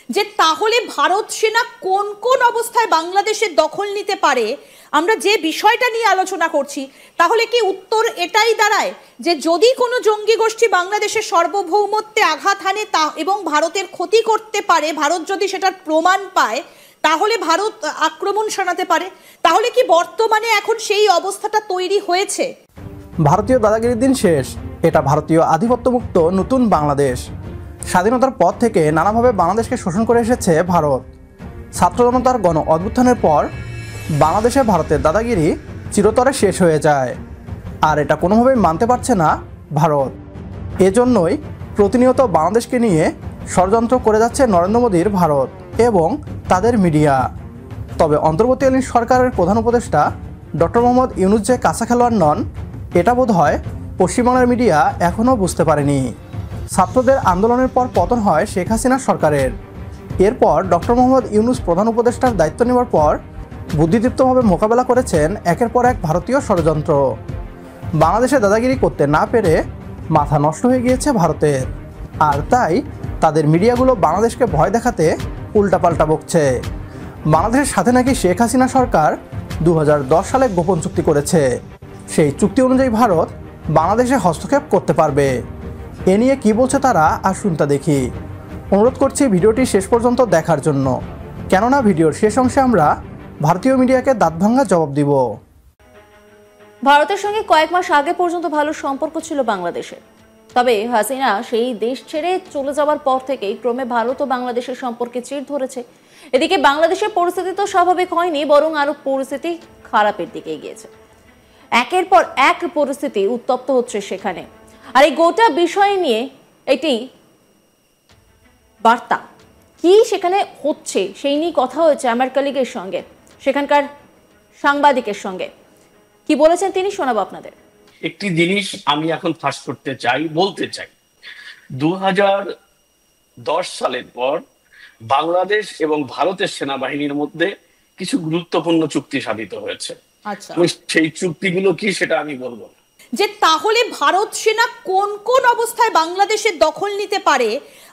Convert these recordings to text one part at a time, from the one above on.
যে তাহলে ভারত সেনা কোন কোন অবস্থায় বাংলাদেশের দখল নিতে পারে, আমরা যে বিষয়টা নিয়ে আলোচনা করছি, তাহলে কি উত্তর এটাই দাঁড়ায় যে যদি কোনো জঙ্গি গোষ্ঠী বাংলাদেশের সার্বভৌমত্বে আঘাত হানে তা এবং ভারতের ক্ষতি করতে পারে, ভারত যদি সেটার প্রমাণ পায় তাহলে ভারত আক্রমণ শানাতে পারে? তাহলে কি বর্তমানে এখন সেই অবস্থাটা তৈরি হয়েছে? ভারতীয় দাদাগিরির দিন শেষ। এটা ভারতীয় আধিপত্যমুক্ত নতুন বাংলাদেশ। স্বাধীনতার পর থেকে নানাভাবে বাংলাদেশকে শোষণ করে এসেছে ভারত। ছাত্র জনতার গণ অভ্যুত্থানের পর বাংলাদেশে ভারতের দাদাগিরি চিরতরে শেষ হয়ে যায়, আর এটা কোনোভাবেই মানতে পারছে না ভারত। এজন্যই প্রতিনিয়ত বাংলাদেশকে নিয়ে ষড়যন্ত্র করে যাচ্ছে নরেন্দ্র মোদীর ভারত এবং তাদের মিডিয়া। তবে অন্তর্বর্তীকালীন সরকারের প্রধান উপদেষ্টা ডক্টর মোহাম্মদ ইউনূস যে কাঁচা খেলোয়াড় নন, এটা বোধহয় পশ্চিমবাংলার মিডিয়া এখনও বুঝতে পারেনি। ছাত্রদের আন্দোলনের পর পতন হয় শেখ হাসিনা সরকারের। এরপর ডক্টর মোহাম্মদ ইউনূস প্রধান উপদেষ্টার দায়িত্ব নেওয়ার পর বুদ্ধিদীপ্তভাবে মোকাবেলা করেছেন একের পর এক ভারতীয় ষড়যন্ত্র। বাংলাদেশে দাদাগিরি করতে না পেরে মাথা নষ্ট হয়ে গিয়েছে ভারতের, আর তাই তাদের মিডিয়াগুলো বাংলাদেশকে ভয় দেখাতে উল্টাপাল্টা বকছে। বাংলাদেশের সাথে নাকি শেখ হাসিনা সরকার 2010 সালে গোপন চুক্তি করেছে। সেই চুক্তি অনুযায়ী ভারত বাংলাদেশে হস্তক্ষেপ করতে পারবে। এ নিয়ে কী বলছে তারা, আসুন তা দেখি। অনুরোধ করছি ভিডিওটি শেষ পর্যন্ত দেখার জন্য, কেননা ভিডিওর শেষ অংশে আমরা ভারতীয় মিডিয়াকে দাঁতভাঙ্গা জবাব দিব। ভারতের সঙ্গে কয়েক মাস আগে পর্যন্ত ভালো সম্পর্ক ছিল বাংলাদেশের, তবে হাসিনা সেই দেশ ছেড়ে চলে যাওয়ার পর থেকেই ক্রমে ভারত ও বাংলাদেশের সম্পর্কে চিড় ধরেছে। এদিকে বাংলাদেশের পরিস্থিতি তো স্বাভাবিক হয়নি, বরং আরো পরিস্থিতি খারাপের দিকে গিয়েছে। একের পর এক পরিস্থিতি উত্তপ্ত হচ্ছে সেখানে, আর এই গোটা বিষয় নিয়ে এটি বার্তা কি সেখানে হচ্ছে সেই নিয়ে কথা হয়েছে আমার কলিগের সঙ্গে, সেখানকার সাংবাদিকের সঙ্গে। কি বলেছেন তিনি শোনাবো আপনাদের। একটি জিনিস আমি এখন ফাঁস করতে চাই, বলতে চাই, 2010 সালের পর বাংলাদেশ এবং ভারতের সেনাবাহিনীর মধ্যে কিছু গুরুত্বপূর্ণ চুক্তি সাধিত হয়েছে। আচ্ছা, সেই চুক্তিগুলো কি সেটা আমি বলবো না। যে তাহলে ভারত সেনা কোন কোন অবস্থায় বাংলাদেশের দখল নিতে পারে,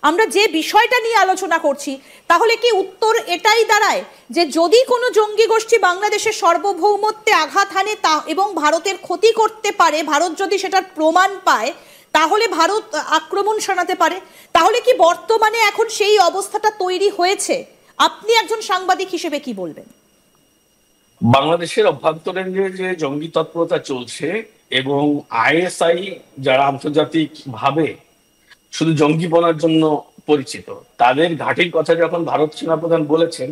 আমরা যে বিষয়টা নিয়ে আলোচনা করছি, তাহলে কি উত্তর এটাই দাঁড়ায় যে যদি কোনো জঙ্গি গোষ্ঠী বাংলাদেশের সার্বভৌমত্বে আঘাত হানে তা এবং ভারতের ক্ষতি করতে পারে, ভারত যদি সেটার প্রমাণ পায় তাহলে ভারত আক্রমণ শানাতে পারে? তাহলে কি বর্তমানে এখন সেই অবস্থাটা তৈরি হয়েছে? আপনি একজন সাংবাদিক হিসেবে কি বলবেন? বাংলাদেশের অভ্যন্তরে যে জঙ্গি তৎপরতা চলছে এবং আইএসআই যারা আন্তর্জাতিক ভাবে শুধু জঙ্গিপনার জন্য পরিচিত, তাদের ঘাঁটির কথা যখন ভারত সেনাপ্রধান বলেছেন,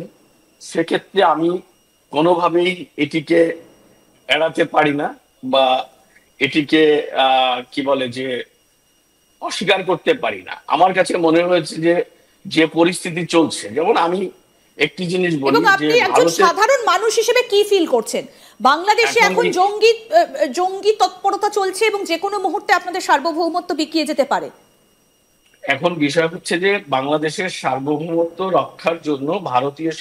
সেক্ষেত্রে আমি কোনোভাবেই এটিকে এড়াতে পারি না বা এটিকে কি বলে যে অস্বীকার করতে পারি না। আমার কাছে মনে হয়েছে যে যে পরিস্থিতি চলছে, যেমন আমি একটি জিনিস বলি, আপনি একজন সাধারণ মানুষ হিসেবে কি ফিল করছেন? বাংলাদেশে এখন জঙ্গি তৎপরতা চলছে এবং যে কোনো মুহূর্তে আপনাদের সার্বভৌমত্ব বিকিয়ে যেতে পারে। এখন বিষয় হচ্ছে যে বাংলাদেশের সার্বভৌমত্ব রক্ষার জন্য ভারতীয়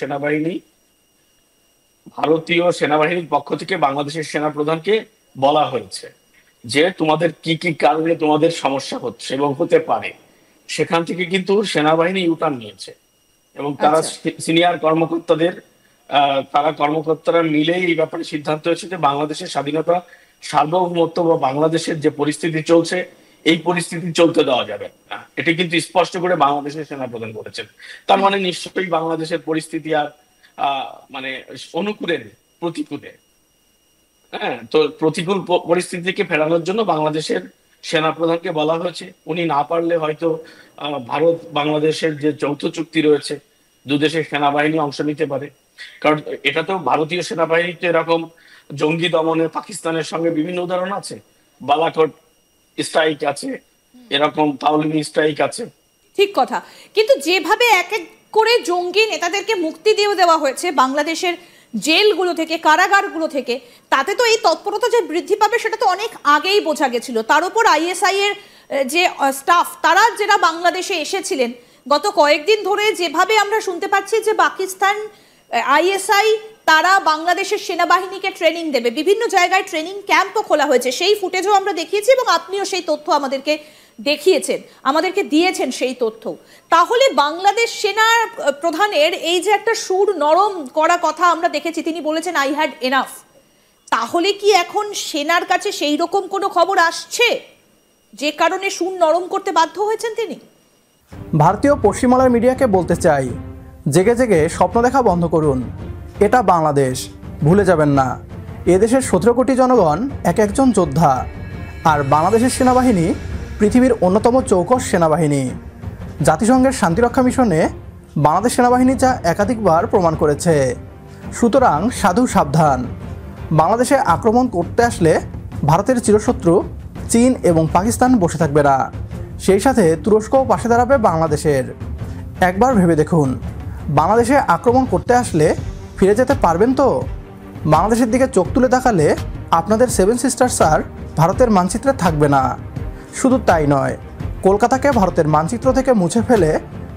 সেনাবাহিনীর পক্ষ থেকে বাংলাদেশের সেনাপ্রধানকে বলা হয়েছে যে তোমাদের কি কি কারণে তোমাদের সমস্যা হচ্ছে এবং হতে পারে। সেখান থেকে কিন্তু সেনাবাহিনী ইউটার্ন নিয়েছে এবং তারা সিনিয়র কর্মকর্তারা মিলেই এই ব্যাপারে সিদ্ধান্ত হয়েছে যে বাংলাদেশের স্বাধীনতা, সার্বভৌমত্ব বা বাংলাদেশের যে পরিস্থিতি চলছে এই পরিস্থিতি চলতে দেওয়া যাবে না। এটি কিন্তু স্পষ্ট করে বাংলাদেশের সেনাপ্রধান বলেছেন। তার মানে নিশ্চয়ই বাংলাদেশের পরিস্থিতি আর মানে অনুকূলে প্রতিকূলে, হ্যাঁ, তো প্রতিকূল পরিস্থিতিকে ফেরানোর জন্য বাংলাদেশের সেনাপ্রধানকে বলা হয়েছে। উনি না পারলে হয়তো ভারত বাংলাদেশের যে যৌথ চুক্তি রয়েছে, দুদেশের সেনাবাহিনী অংশ নিতে পারে। কারণ এটা তো ভারতীয় সেনাবাহিনীতে এরকম জঙ্গি দমনে পাকিস্তানের সঙ্গে বিভিন্ন উদাহরণ আছে, বালাকোট স্ট্রাইক আছে, এরকম তাওলিমি স্ট্রাইক আছে। ঠিক কথা, কিন্তু যেভাবে এক এক করে জঙ্গি নেতাদেরকে মুক্তি দিয়ে দেওয়া হয়েছে বাংলাদেশের জেলগুলো থেকে, কারাগারগুলো থেকে, তাতে তো এই তৎপরতা যে বৃদ্ধি পাবে সেটা তো অনেক আগেই বোঝা গেছিল। তার উপর আইএসআই এর যে স্টাফ, তারা যারা বাংলাদেশে এসেছিলেন গত কয়েকদিন ধরে, যেভাবে আমরা শুনতে পাচ্ছি যে পাকিস্তান আইএসআই তারা বাংলাদেশের সেনাবাহিনীকে ট্রেনিং দেবে, বিভিন্ন জায়গায় ট্রেনিং ক্যাম্পও খোলা হয়েছে, সেই ফুটেজও আমরা দেখিয়েছি এবং আপনিও সেই তথ্য আমাদেরকে দেখিয়েছেন, আমাদেরকে দিয়েছেন সেই তথ্য। তাহলে বাংলাদেশ সেনা প্রধানের এই যে একটা সুর নরম করা কথা আমরা দেখেছি, তিনি বলেছেন আই হ্যাড এনাফ, তাহলে কি এখন সেনার কাছে সেই রকম কোনো খবর আসছে যে কারণে সুর নরম করতে বাধ্য হয়েছেন তিনি? ভারতীয় পশ্চিমবাংলার মিডিয়াকে বলতে চাই, জেগে জেগে স্বপ্ন দেখা বন্ধ করুন। এটা বাংলাদেশ, ভুলে যাবেন না। এদেশের 17 কোটি জনগণ এক একজন যোদ্ধা, আর বাংলাদেশের সেনাবাহিনী পৃথিবীর অন্যতম চৌকস সেনাবাহিনী। জাতিসংঘের শান্তিরক্ষা মিশনে বাংলাদেশ সেনাবাহিনী যা একাধিকবার প্রমাণ করেছে। সুতরাং সাধু সাবধান, বাংলাদেশে আক্রমণ করতে আসলে ভারতের চিরশত্রু চীন এবং পাকিস্তান বসে থাকবে না, সেই সাথে তুরস্কও পাশে দাঁড়াবে বাংলাদেশের। একবার ভেবে দেখুন, বাংলাদেশে আক্রমণ করতে আসলে ফিরে যেতে পারবেন তো? বাংলাদেশের দিকে চোখ তুলে তাকালে আপনাদের 7 সিস্টার্স আর ভারতের মানচিত্রে থাকবে না। শুধু তাই নয়, কলকাতাকে ভারতের মানচিত্র থেকে মুছে ফেলে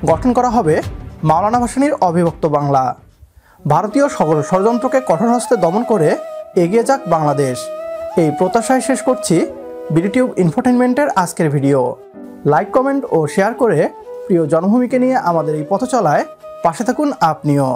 গঠন করা হবে মাওলানা ভাসানীর অবিভক্ত বাংলা। ভারতীয় সকল ষড়যন্ত্রকে কঠোর হস্তে দমন করে এগিয়ে যাক বাংলাদেশ, এই প্রত্যাশায় শেষ করছি বিডিটিউব ইনফোটেইনমেন্টের আজকের ভিডিও। লাইক, কমেন্ট ও শেয়ার করে প্রিয় জন্মভূমিকে নিয়ে আমাদের এই পথ চলায় পাশে থাকুন আপনিও।